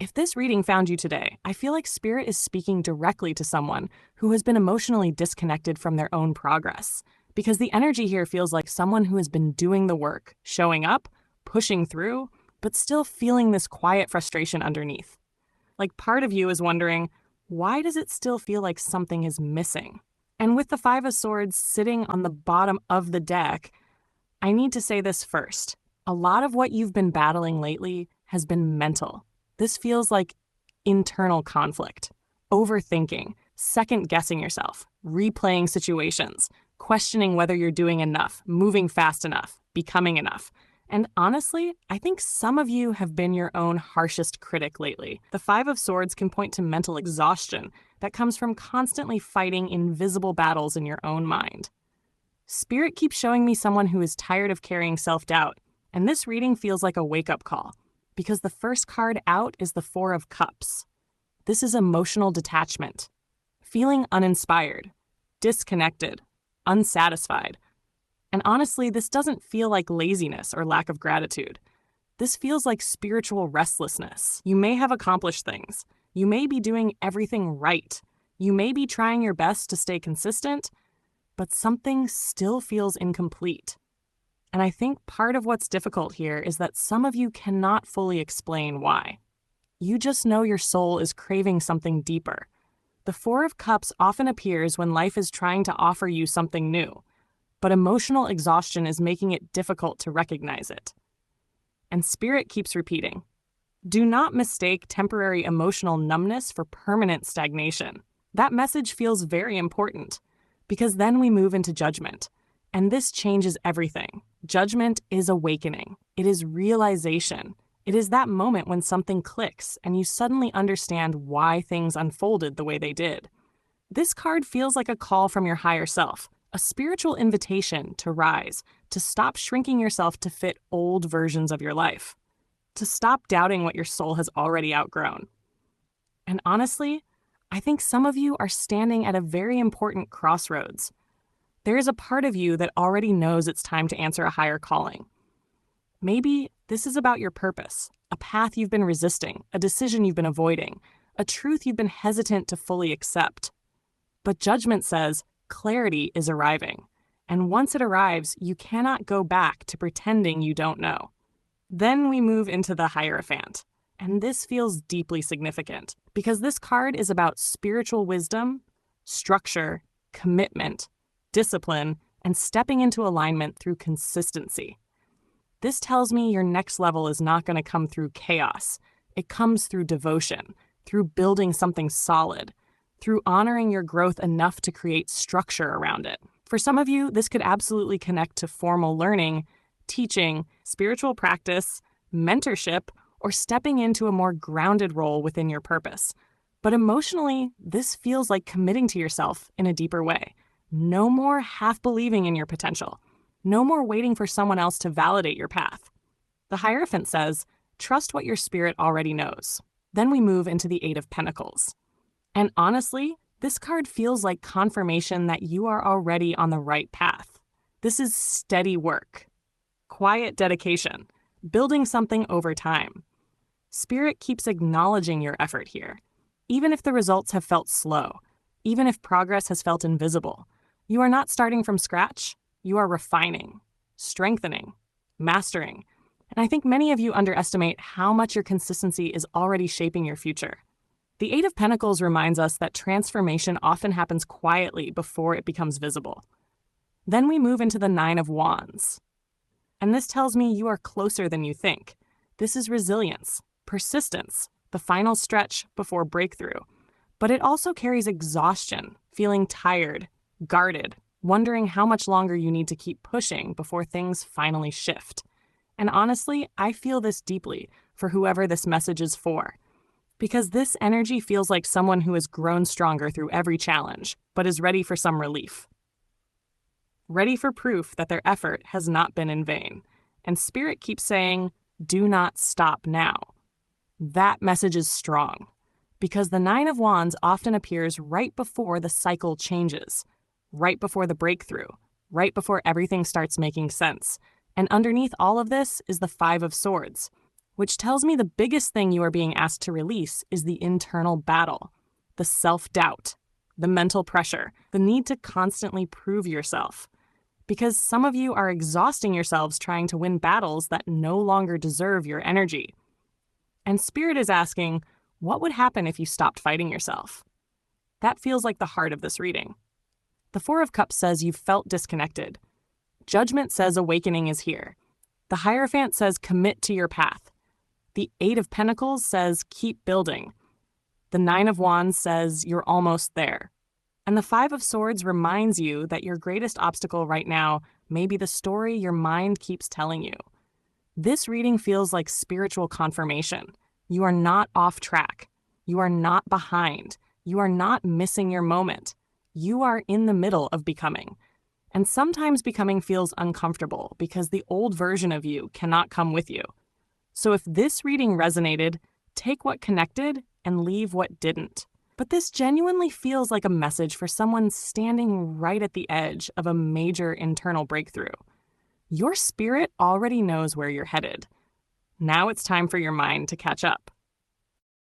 If this reading found you today, I feel like Spirit is speaking directly to someone who has been emotionally disconnected from their own progress. Because the energy here feels like someone who has been doing the work, showing up, pushing through, but still feeling this quiet frustration underneath. Like part of you is wondering, why does it still feel like something is missing? And with the Five of Swords sitting on the bottom of the deck, I need to say this first. A lot of what you've been battling lately has been mental. This feels like internal conflict, overthinking, second-guessing yourself, replaying situations, questioning whether you're doing enough, moving fast enough, becoming enough. And honestly, I think some of you have been your own harshest critic lately. The Five of Swords can point to mental exhaustion that comes from constantly fighting invisible battles in your own mind. Spirit keeps showing me someone who is tired of carrying self-doubt, and this reading feels like a wake-up call, because the first card out is the Four of Cups. This is emotional detachment, feeling uninspired, disconnected, unsatisfied. And honestly, this doesn't feel like laziness or lack of gratitude. This feels like spiritual restlessness. You may have accomplished things. You may be doing everything right. You may be trying your best to stay consistent, but something still feels incomplete. And I think part of what's difficult here is that some of you cannot fully explain why. You just know your soul is craving something deeper. The Four of Cups often appears when life is trying to offer you something new, but emotional exhaustion is making it difficult to recognize it. And Spirit keeps repeating, do not mistake temporary emotional numbness for permanent stagnation. That message feels very important, because then we move into judgment. And this changes everything. Judgment is awakening. It is realization. It is that moment when something clicks and you suddenly understand why things unfolded the way they did. This card feels like a call from your higher self, a spiritual invitation to rise, to stop shrinking yourself to fit old versions of your life, to stop doubting what your soul has already outgrown. And honestly, I think some of you are standing at a very important crossroads. There is a part of you that already knows it's time to answer a higher calling. Maybe this is about your purpose, a path you've been resisting, a decision you've been avoiding, a truth you've been hesitant to fully accept. But judgment says clarity is arriving, and once it arrives, you cannot go back to pretending you don't know. Then we move into the Hierophant, and this feels deeply significant because this card is about spiritual wisdom, structure, commitment, discipline, and stepping into alignment through consistency. This tells me your next level is not going to come through chaos. It comes through devotion, through building something solid, through honoring your growth enough to create structure around it. For some of you, this could absolutely connect to formal learning, teaching, spiritual practice, mentorship, or stepping into a more grounded role within your purpose. But emotionally, this feels like committing to yourself in a deeper way. No more half-believing in your potential. No more waiting for someone else to validate your path. The Hierophant says, trust what your spirit already knows. Then we move into the Eight of Pentacles. And honestly, this card feels like confirmation that you are already on the right path. This is steady work, quiet dedication, building something over time. Spirit keeps acknowledging your effort here. Even if the results have felt slow, even if progress has felt invisible, you are not starting from scratch. You are refining, strengthening, mastering. And I think many of you underestimate how much your consistency is already shaping your future. The Eight of Pentacles reminds us that transformation often happens quietly before it becomes visible. Then we move into the Nine of Wands. And this tells me you are closer than you think. This is resilience, persistence, the final stretch before breakthrough. But it also carries exhaustion, feeling tired, guarded, wondering how much longer you need to keep pushing before things finally shift. And honestly, I feel this deeply for whoever this message is for. Because this energy feels like someone who has grown stronger through every challenge, but is ready for some relief. Ready for proof that their effort has not been in vain. And Spirit keeps saying, do not stop now. That message is strong, because the Nine of Wands often appears right before the cycle changes, right before the breakthrough, right before everything starts making sense. And underneath all of this is the Five of Swords. which tells me the biggest thing you are being asked to release is the internal battle, the self-doubt, the mental pressure, the need to constantly prove yourself. Because some of you are exhausting yourselves trying to win battles that no longer deserve your energy. And Spirit is asking, what would happen if you stopped fighting yourself? That feels like the heart of this reading. The Four of Cups says you've felt disconnected. Judgment says awakening is here. The Hierophant says commit to your path. The Eight of Pentacles says keep building. The Nine of Wands says you're almost there. And the Five of Swords reminds you that your greatest obstacle right now may be the story your mind keeps telling you. This reading feels like spiritual confirmation. You are not off track. You are not behind. You are not missing your moment. You are in the middle of becoming. And sometimes becoming feels uncomfortable because the old version of you cannot come with you. So if this reading resonated, take what connected and leave what didn't. But this genuinely feels like a message for someone standing right at the edge of a major internal breakthrough. Your spirit already knows where you're headed. Now it's time for your mind to catch up.